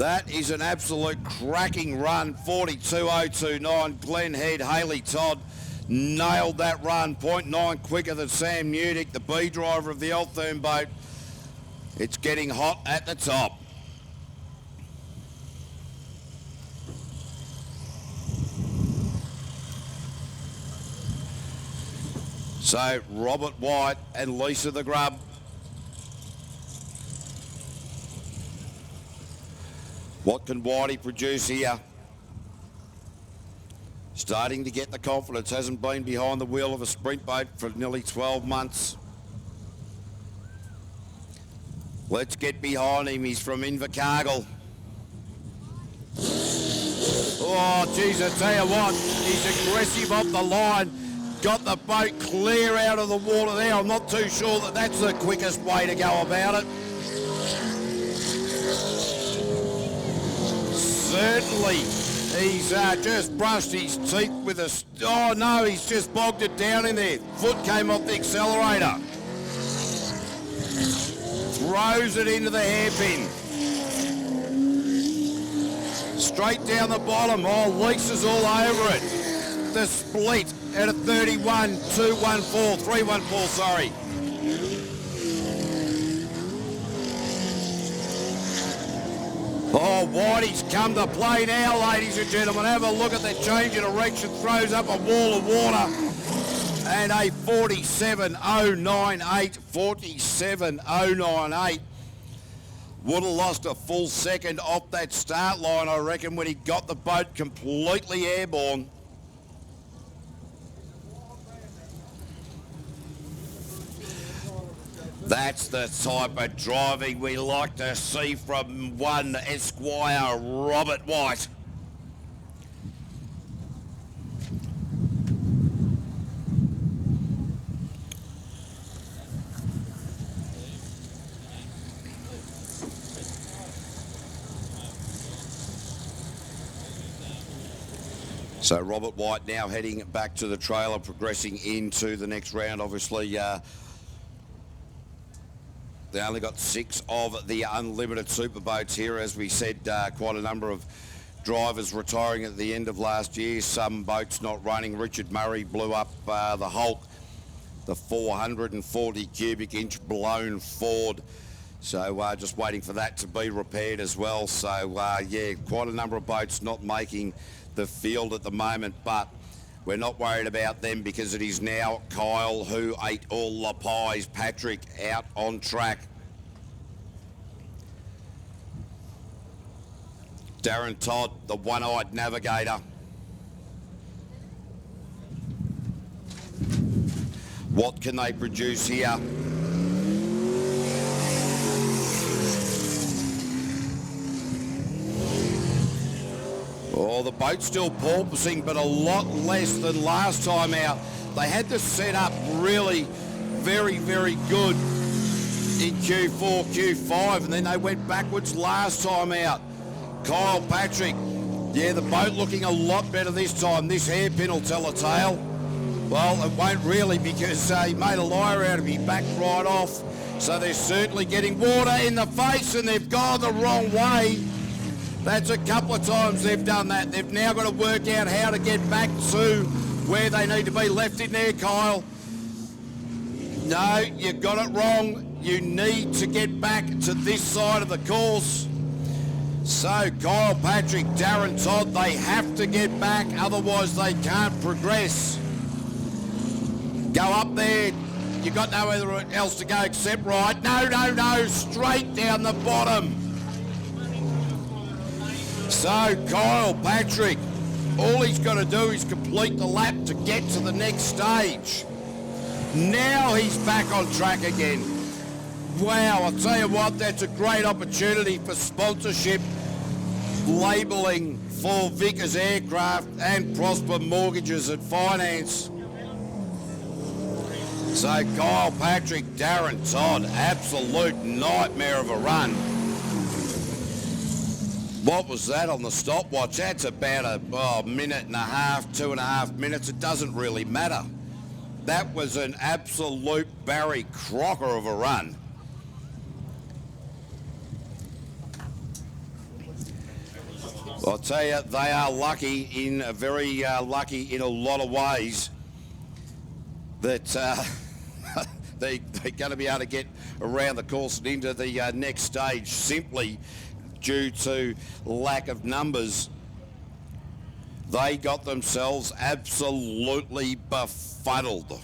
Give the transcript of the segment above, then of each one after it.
That is an absolute cracking run, 42.029. Glenn Head, Haley Todd nailed that run, 0.9 quicker than Sam Newdick, the B driver of the Eltham boat. It's getting hot at the top. So Robert White and Lisa the Grub. What can Whitey produce here? Starting to get the confidence, hasn't been behind the wheel of a sprint boat for nearly 12 months. Let's get behind him, he's from Invercargill. Oh, geez, I tell you what, he's aggressive off the line. Got the boat clear out of the water there. I'm not too sure that that's the quickest way to go about it. Certainly, he's just brushed his teeth with a... Oh, no, he's just bogged it down in there. Foot came off the accelerator. Throws it into the hairpin. Straight down the bottom. Oh, Lisa's all over it. The split at a 31.214, 314, sorry. Oh, Whitey's come to play now, ladies and gentlemen. Have a look at that change in direction. Throws up a wall of water. And a 47.098, 47.098. Would have lost a full second off that start line, I reckon, when he got the boat completely airborne. That's the type of driving we like to see from one Esquire Robert White. So Robert White now heading back to the trailer, progressing into the next round. Obviously, they only got 6 of the unlimited superboats here. As we said, quite a number of drivers retiring at the end of last year. Some boats not running. Richard Murray blew up the Hulk, the 440 cubic inch blown Ford. So just waiting for that to be repaired as well. So yeah, quite a number of boats not making the field at the moment, but we're not worried about them because it is now Kyle who ate all the pies. Patrick out on track. Darren Todd, the one-eyed navigator. What can they produce here? Oh, the boat's still porpoising, but a lot less than last time out. They had to set up really very, very good in Q4, Q5, and then they went backwards last time out. Kyle Patrick, yeah, the boat looking a lot better this time. This hairpin will tell a tale. Well, it won't really because he made a liar out of me, back right off. So they're certainly getting water in the face and they've gone the wrong way. That's a couple of times they've done that. They've now got to work out how to get back to where they need to be. Left in there, Kyle. No, you got it wrong. You need to get back to this side of the course. So Kyle Patrick, Darren Todd, they have to get back, otherwise they can't progress. Go up there. You got nowhere else to go except right. No, no, no, straight down the bottom. So Kyle Patrick, all he's got to do is complete the lap to get to the next stage. Now he's back on track again. Wow, I'll tell you what, that's a great opportunity for sponsorship, labelling for Vickers Aircraft and Prosper Mortgages and Finance. So Kyle Patrick, Darren Todd, absolute nightmare of a run. What was that on the stopwatch? That's about a minute and a half, 2.5 minutes. It doesn't really matter. That was an absolute Barry Crocker of a run. I'll tell you, they are lucky very lucky in a lot of ways that they're going to be able to get around the course and into the next stage simply due to lack of numbers. They got themselves absolutely befuddled.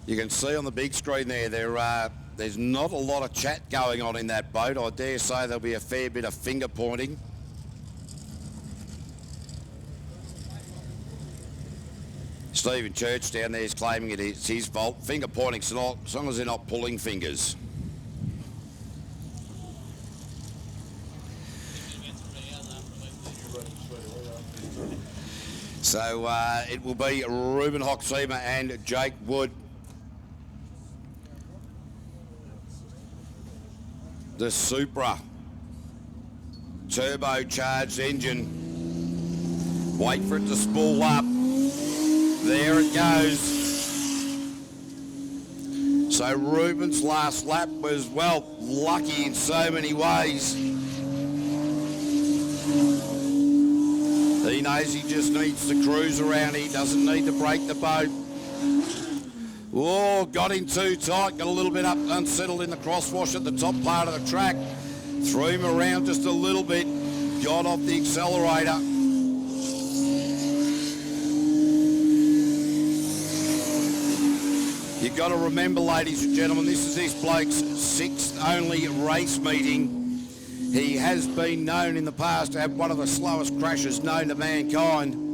You can see on the big screen there's not a lot of chat going on in that boat. I dare say there'll be a fair bit of finger pointing. Stephen Church down there is claiming it's his fault. Finger pointing, as long as they're not pulling fingers. So it will be Ruben Hoxima and Jake Wood. The Supra turbocharged engine. Wait for it to spool up. There it goes. So Ruben's last lap was, well, lucky in so many ways. He knows he just needs to cruise around. He doesn't need to break the boat. Oh, got in too tight, got a little bit up unsettled in the crosswash at the top part of the track. Threw him around just a little bit, got off the accelerator. You've got to remember, ladies and gentlemen, this is this bloke's sixth only race meeting. He has been known in the past to have one of the slowest crashes known to mankind.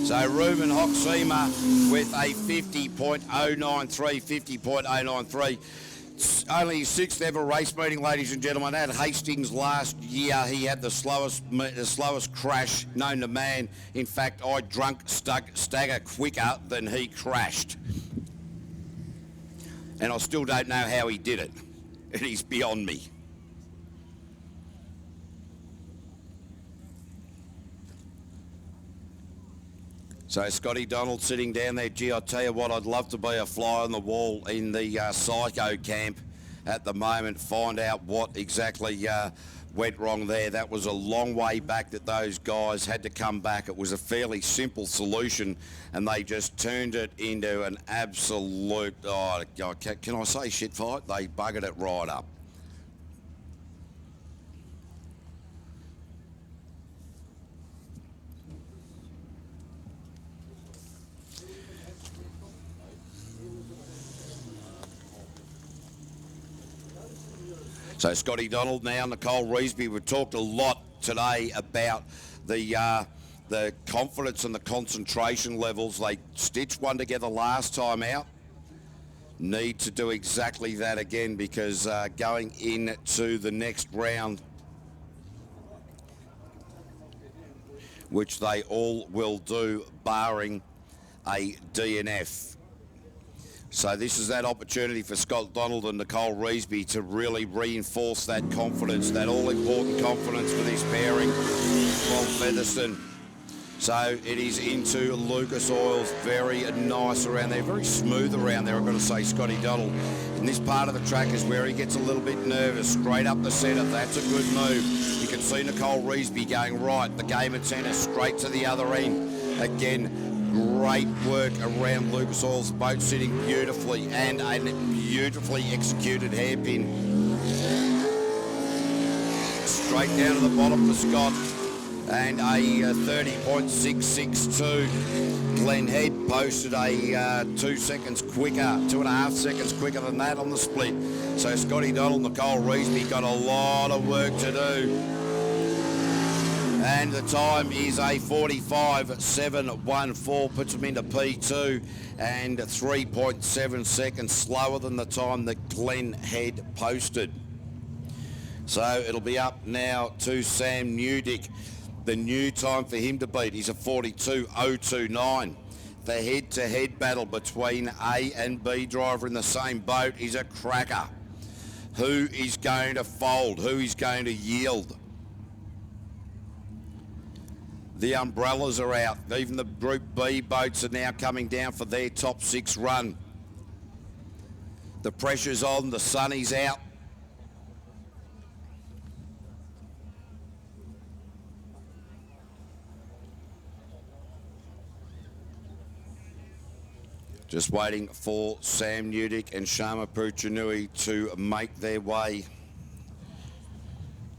So Ruben Hoxima with a 50.093, 50.093. Only his sixth ever race meeting, ladies and gentlemen. At Hastings last year, he had the slowest crash known to man. In fact, I stagger quicker than he crashed. And I still don't know how he did it. It is beyond me. So Scotty Donald sitting down there. Gee, I tell you what, I'd love to be a fly on the wall in the psycho camp at the moment, find out what exactly went wrong there. That was a long way back that those guys had to come back. It was a fairly simple solution, and they just turned it into an absolute, can I say shit fight? They buggered it right up. So Scotty Donald now, Nicole Reesby. We've talked a lot today about the confidence and the concentration levels. They stitched one together last time out. Need to do exactly that again, because going into the next round, which they all will do, barring a DNF. So this is that opportunity for Scott Donald and Nicole Reesby to really reinforce that confidence, that all-important confidence for this pairing from Featherston. So it is into Lucas Oil's. Very nice around there, very smooth around there, I've got to say, Scotty Donald. And this part of the track is where he gets a little bit nervous. Straight up the centre, that's a good move. You can see Nicole Reesby going right, the game at centre, straight to the other end. Again, great work around Lucas Oil's boat, sitting beautifully, and a beautifully executed hairpin. Straight down to the bottom for Scott, and a 30.662. Glenn Head posted a 2 seconds quicker, 2.5 seconds quicker than that on the split. So Scotty Donald, Nicole Reesby got a lot of work to do. And the time is a 45.714, puts them into P2, and 3.7 seconds slower than the time that Glenn had posted. So it'll be up now to Sam Newdick. The new time for him to beat is a 42.029. The head-to-head battle between A and B driver in the same boat is a cracker. Who is going to fold? Who is going to yield? The umbrellas are out. Even the Group B boats are now coming down for their top 6 run. The pressure's on, the sun is out. Just waiting for Sam Newdick and Sharma Puchanui to make their way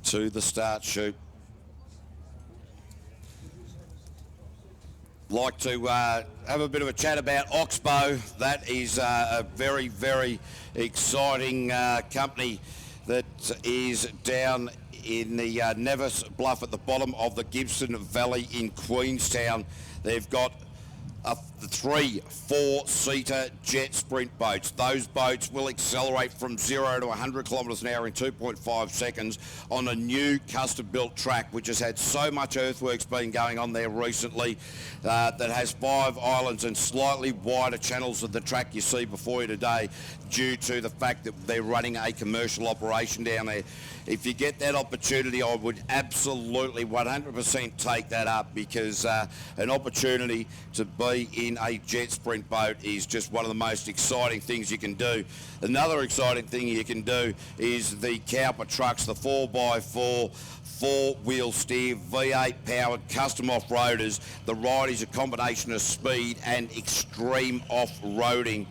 to the start chute. Like to have a bit of a chat about Oxbow. That is a very, very exciting company that is down in the Nevis Bluff at the bottom of the Gibson Valley in Queenstown. They've got the 3 4-seater Jetsprint boats. Those boats will accelerate from 0 to 100 kilometres an hour in 2.5 seconds on a new custom-built track, which has had so much earthworks been going on there recently, that has 5 islands and slightly wider channels of the track you see before you today, due to the fact that they're running a commercial operation down there. If you get that opportunity, I would absolutely 100% take that up, because an opportunity to be in a Jetsprint boat is just one of the most exciting things you can do. Another exciting thing you can do is the Cowper trucks, the 4x4 4-wheel steer V8 powered custom off-roaders. The ride is a combination of speed and extreme off-roading.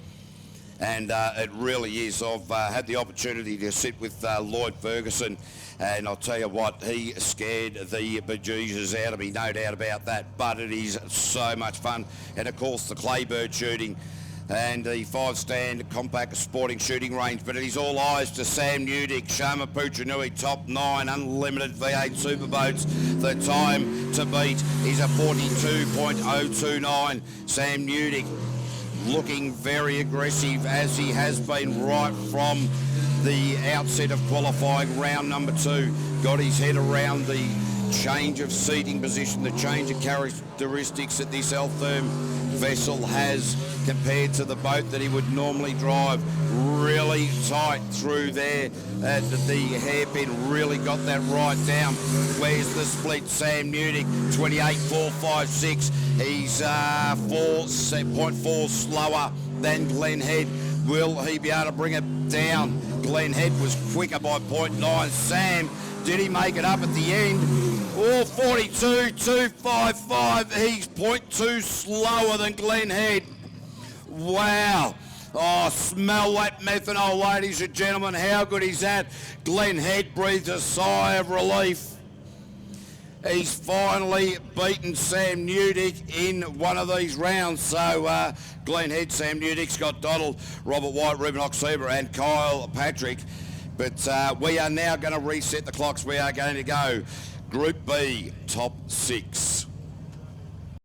And it really is. I've had the opportunity to sit with Lloyd Ferguson, and I'll tell you what, he scared the bejesus out of me, no doubt about that. But it is so much fun. And of course the Claybird shooting and the 5-stand compact sporting shooting range. But it is all eyes to Sam Newdick, Sharma Puchanui, top 9 unlimited V8 superboats. The time to beat is a 42.029. Sam Newdick looking very aggressive, as he has been right from the outset of qualifying round number 2. Got his head around the change of seating position, the change of characteristics that this Altherm vessel has compared to the boat that he would normally drive. Really tight through there at the hairpin, really got that right down. Where's the split? Sam Newdick, 28.456. He's 4.4 slower than Glenn Head. Will he be able to bring it down? Glenn Head was quicker by 0.9. Sam, did he make it up at the end? Oh, 42.255. He's 0.2 slower than Glenn Head. Wow. Oh, smell that methanol, ladies and gentlemen. How good is that? Glenn Head breathed a sigh of relief. He's finally beaten Sam Newdick in one of these rounds. So Glenn Head, Sam Newdick, Scott Doddle, Robert White, Ruben Oxeber and Kyle Patrick. But we are now going to reset the clocks. We are going to go Group B, top 6.